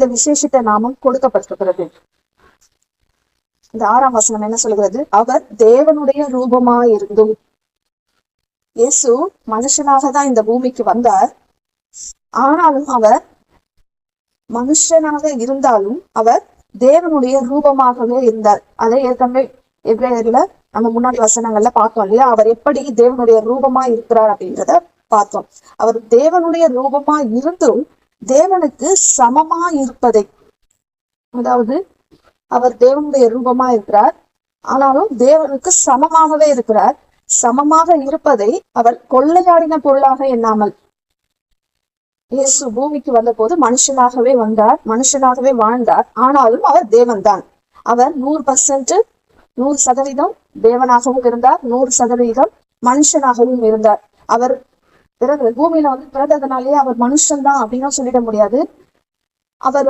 இந்த விசேஷித்த நாமம் கொடுக்கப்பட்டிருக்கிறது. இந்த 6ஆம் வசனம் என்ன சொல்கிறது? அவர் தேவனுடைய ரூபமாயிருந்தும். இயேசு மனுஷனாக தான் இந்த பூமிக்கு வந்தார். ஆனாலும் அவர் மனுஷனாக இருந்தாலும் அவர் தேவனுடைய ரூபமாகவே இருந்தார். அதை ஏற்கனவே எபிரேயர்ல நம்ம முன்னாடி வசனங்கள்ல பார்த்தோம் இல்லையா? அவர் எப்படி தேவனுடைய ரூபமா இருக்கிறார் அப்படின்றத பார்த்தோம். அவர் தேவனுடைய ரூபமா இருந்தும் தேவனுக்கு சமமா இருப்பதை, அதாவது அவர் தேவனுடைய ரூபமா இருக்கிறார், ஆனாலும் தேவனுக்கு சமமாகவே இருக்கிறார். சமமாக இருப்பதை அவர் கொள்ளையாடின பொருளாக எண்ணாமல், இயேசு பூமிக்கு வந்த போது மனுஷனாகவே வந்தார், மனுஷனாகவே வாழ்ந்தார். ஆனாலும் அவர் தேவன்தான். அவர் 100% தேவனாகவும் இருந்தார், 100% மனுஷனாகவும் இருந்தார். அவர் பூமியில பிறந்ததுனாலேயே அவர் மனுஷன் தான் அப்படின்னு சொல்லிட முடியாது. அவர்